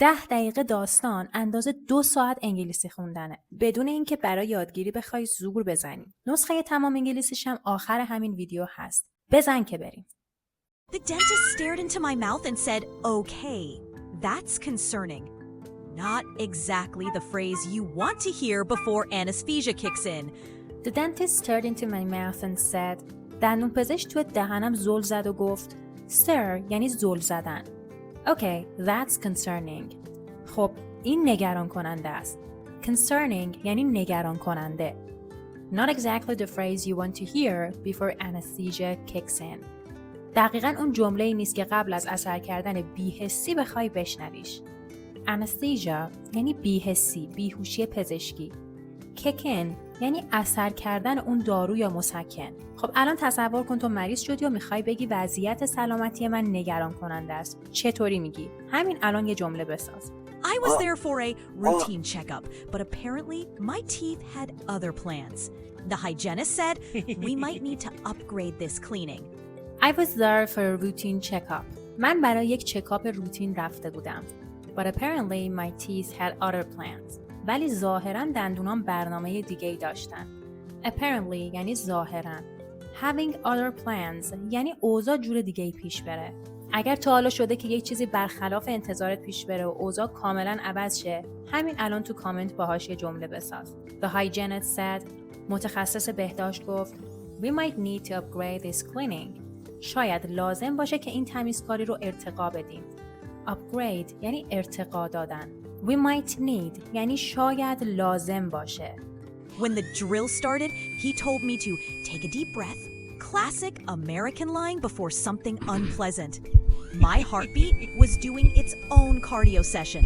10 دقیقه داستان اندازه 2 ساعت انگلیسی خوندنه بدون اینکه برای یادگیری بخوای زور بزنی. نسخه تمام انگلیسیش هم آخر همین ویدیو هست. بزن که بریم. The dentist stared into my mouth and said, "Okay, that's concerning. Not exactly the phrase you want to hear before anesthesia kicks in." The dentist stared into my mouth and said. دندونپزشک توی دهنم زل زد و گفت. Stare یعنی زل زدن. Okay, that's concerning. خب این نگران کننده است. Concerning یعنی نگران کننده. Not exactly the phrase you want to hear before anesthesia kicks in. دقیقاً اون جمله‌ای نیست که قبل از اثر کردن بی‌حسی بخوای بشنویش. Anesthesia یعنی بی‌حسی، بیهوشی پزشکی. kick in یعنی اثر کردن اون دارو یا مسکن. خب الان تصور کن تو مریض شدی و میخوای بگی وضعیت سلامتی من نگران کننده است. چطوری میگی؟ همین الان یه جمله بساز. I was there for a routine checkup, but apparently my teeth had other plans. The hygienist said we might need to upgrade this cleaning. I was there for a routine checkup. من برای یک چکاپ روتین رفته بودم. But apparently my teeth had other plans. ولی ظاهراً دندونام برنامه دیگه‌ای داشتن. Apparently یعنی ظاهراً. Having other plans یعنی اوضاع جور دیگه‌ای پیش بره. اگر تا حالا شده که یک چیزی برخلاف انتظارت پیش بره و اوضاع کاملاً عوض شه، همین الان تو کامنت باهاش یه جمله بساز. The hygienist said. متخصص بهداشت گفت. We might need to upgrade this cleaning. شاید لازم باشه که این تمیزکاری رو ارتقا بدیم. Upgrade یعنی ارتقا دادن. We might need یعنی شاید لازم باشه. When the drill started, he told me to take a deep breath. Classic American line before something unpleasant. My heartbeat was doing its own cardio session.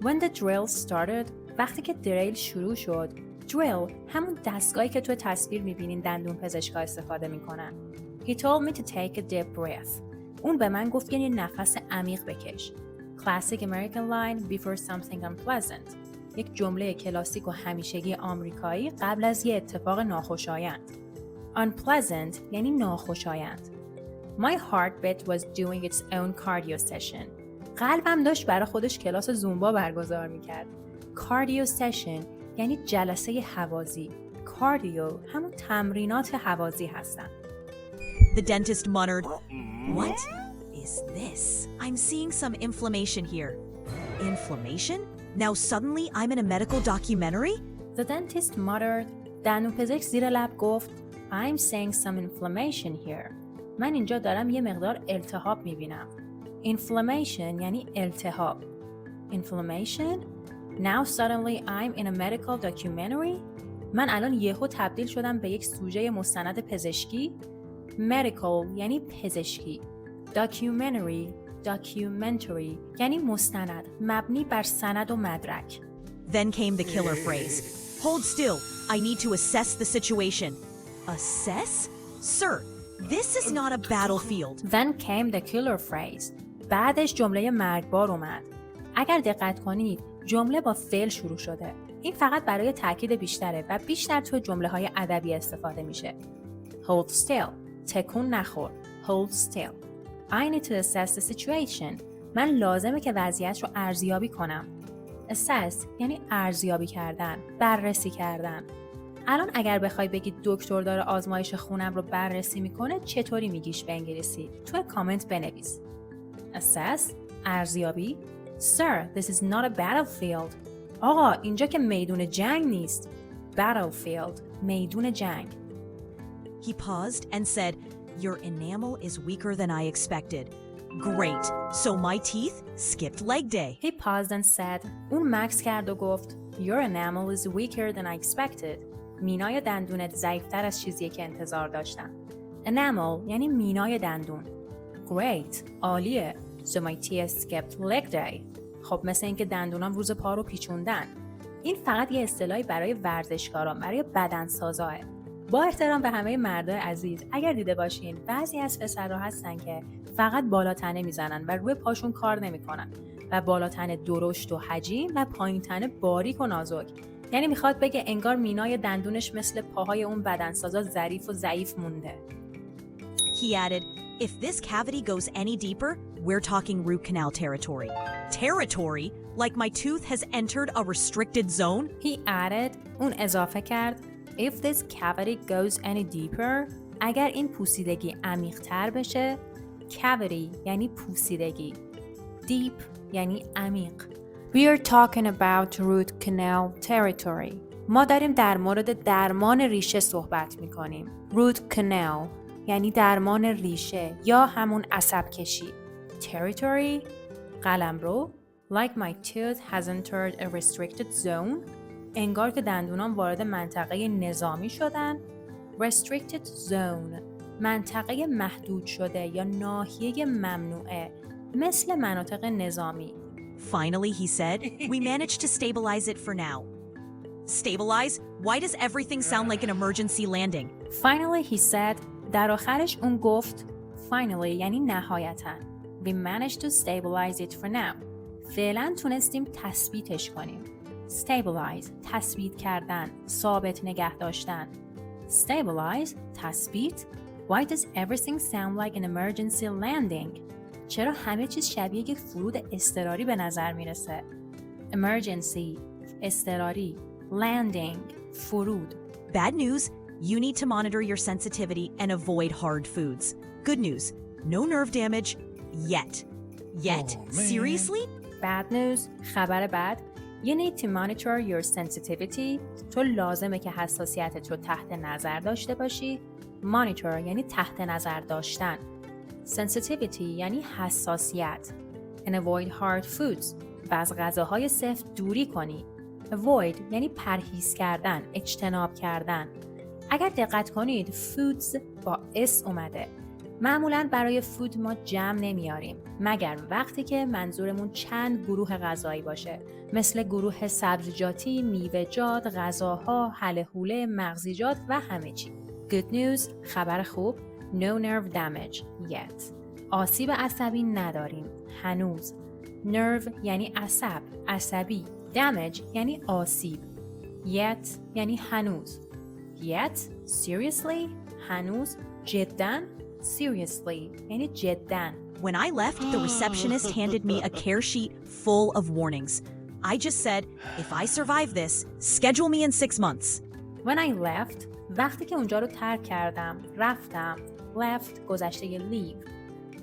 When the drill started وقتی که دریل شروع شد. Drill همون دستگاهی که تو تصویر میبینین دندون پزشکا استفاده میکنن. He told me to take a deep breath. اون به من گفت که یه نفس عمیق بکش. Classic American line before something unpleasant. یک جمله کلاسیک و همیشگی آمریکایی قبل از یه اتفاق ناخوشایند. Unpleasant یعنی ناخوشایند. My heartbeat was doing its own cardio session. قلبم داشت برای خودش کلاس زومبا برگزار میکرد. Cardio session یعنی جلسه هوازی. کاردیو همون تمرینات هوازی هستن. The dentist muttered, "What is this? I'm seeing some inflammation here." Inflammation? Now suddenly I'm in a medical documentary? The dentist muttered. دندونپزشک زیر لب گفت. I'm seeing some inflammation here. من اینجا دارم یه مقدار التهاب میبینم. Inflammation یعنی التهاب. Inflammation? Now suddenly I'm in a medical documentary? من الان یهو تبدیل شدم به یک سوژه مستند پزشکی. Medical یعنی پزشکی. Documentary یعنی مستند مبنی بر سند و مدرک. Then came the killer phrase. Hold still. I need to assess the situation. Assess? Sir, this is not a battlefield. Then came the killer phrase. بعدش جمله مرگبار اومد. اگر دقت کنید جمله با فعل شروع شده. این فقط برای تاکید بیشتره و بیشتر تو جمله‌های ادبی استفاده میشه. Hold still. تکون نخور. Hold still. I need to assess the situation. من لازمه که وضعیت رو ارزیابی کنم. Assess یعنی ارزیابی کردن، بررسی کردن. الان اگر بخوای بگی دکتر داره آزمایش خونم رو بررسی میکنه چطوری میگیش به انگلیسی؟ توی کامنت بنویس. Assess ارزیابی. Sir, this is not a battlefield. آقا اینجا که میدون جنگ نیست. Battlefield میدون جنگ. He paused and said, "Your enamel is weaker than I expected." Great. So my teeth skipped leg day. He paused and said. اون مکث کرد و گفت. Your enamel is weaker than I expected. مینای دندونت ضعیف‌تر از چیزیه که انتظار داشتم. Enamel یعنی مینای دندون. Great. عالیه. So my teeth skipped leg day. خب مثل اینکه دندونام روز پا رو پیچوندن. این فقط یه اصطلاحی برای ورزشکاران، برای بدنسازاه. با احترام به همه مردای عزیز، اگر دیده باشین بعضی از پسرها هستن که فقط بالاتنه میزنن و روی پاشون کار نمیکنن و بالاتنه درشت و حجیم و پایینتنه باریک و نازک. یعنی میخواد بگه انگار مینای دندونش مثل پاهای اون بدنسازا ظریف و ضعیف مونده. He added, If this cavity goes any deeper, we're talking root canal territory. Territory? Like my tooth has entered a restricted zone? He added, اون اضافه کرد If this cavity goes any deeper اگر این پوسیدگی عمیق‌تر بشه cavity یعنی پوسیدگی deep یعنی عمیق We are talking about root canal territory ما داریم در مورد درمان ریشه صحبت می‌کنیم root canal یعنی درمان ریشه یا همون عصب کشی territory قلمرو Like my tooth has entered a restricted zone انگار که دندونام وارد منطقه نظامی شدن restricted zone منطقه محدود شده یا ناحیه ممنوعه مثل مناطق نظامی Finally, he said, we managed to stabilize it for now. Stabilize? Why does everything sound like an emergency landing? Finally, he said در آخرش اون گفت finally یعنی نهایتاً We managed to stabilize it for now فعلا تونستیم تثبیتش کنیم Stabilize تثبیت کردن ثابت نگه داشتن Stabilize تثبیت Why does everything sound like an emergency landing چرا همه چیز شبیه یک فرود اضطراری به نظر میرسه Emergency اضطراری Landing فرود Bad news, you need to monitor your sensitivity and avoid hard foods. Good news, no nerve damage yet. Yet? Seriously? Bad news خبر بد You need to monitor your sensitivity تو لازمه که حساسیتت رو تحت نظر داشته باشی Monitor یعنی تحت نظر داشتن Sensitivity یعنی حساسیت And avoid hard foods و از غذاهای سفت دوری کنی Avoid یعنی پرهیز کردن، اجتناب کردن اگر دقت کنید foods با اس اومده معمولاً برای فود ما جمع نمیاریم مگر وقتی که منظورمون چند گروه غذایی باشه مثل گروه سبزیجاتی، میوه‌جات، غذاها، هله هوله، مغزیجات و همه چی. Good news خبر خوب No nerve damage yet آسیب عصبی نداریم هنوز Nerve یعنی عصب، عصبی Damage یعنی آسیب Yet یعنی هنوز Yet Seriously هنوز جداً Seriously یعنی جداً When I left, the receptionist handed me a care sheet full of warnings. I just said, if I survive this, schedule me in 6 months. When I left وقتی که اونجا رو ترک کردم رفتم Left گذشته leave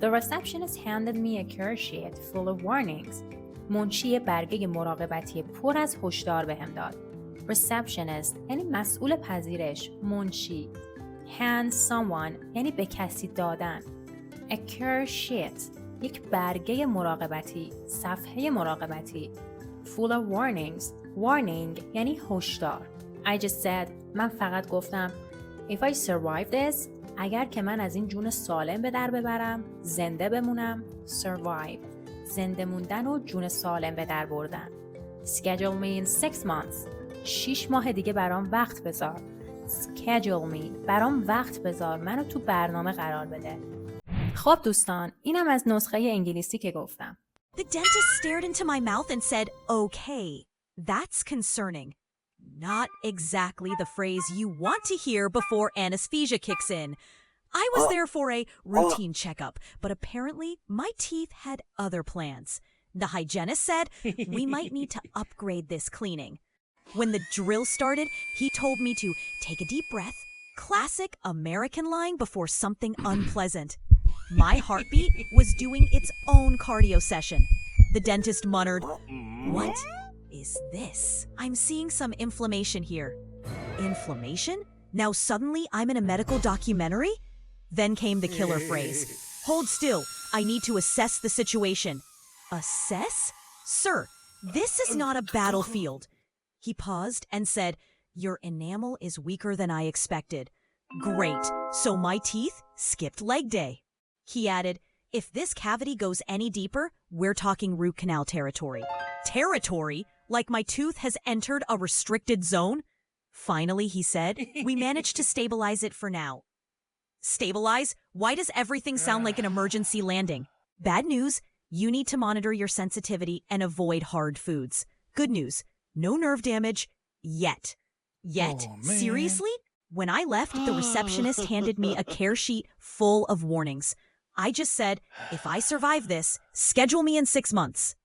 The receptionist handed me a care sheet full of warnings منشی برگه مراقبتی پر از هشدار بهم داد Receptionist یعنی مسئول پذیرش منشی Hand someone یعنی به کسی دادن A care sheet یک برگه مراقبتی صفحه مراقبتی Full of warnings Warning یعنی هشدار I just said من فقط گفتم If I survive this اگر که من از این جون سالم به در ببرم زنده بمونم Survive زنده موندن و جون سالم به در بردن Schedule me in 6 months 6 ماه دیگه برام وقت بذار Schedule me برام وقت بذار منو تو برنامه قرار بده خب دوستان اینم از نسخه انگلیسی که گفتم The dentist stared into my mouth and said, okay, that's concerning. Not exactly the phrase you want to hear before anesthesia kicks in. I was there for a routine checkup, but apparently my teeth had other plans. The hygienist said we might need to upgrade this cleaning. When the drill started, he told me to take a deep breath, classic American lying before something unpleasant. My heartbeat was doing its own cardio session. The dentist muttered, what is this? I'm seeing some inflammation here. Inflammation? Now suddenly I'm in a medical documentary? Then came the killer phrase. Hold still. I need to assess the situation. Assess? Sir, this is not a battlefield. He paused and said, your enamel is weaker than I expected. Great. So my teeth skipped leg day. He added, if this cavity goes any deeper, we're talking root canal territory. Territory? Like my tooth has entered a restricted zone? Finally, he said, we managed to stabilize it for now. Stabilize? Why does everything sound like an emergency landing? Bad news, you need to monitor your sensitivity and avoid hard foods. Good news, no nerve damage yet. Yet? Seriously? When I left, the receptionist handed me a care sheet full of warnings. I just said, if I survive this, schedule me in 6 months.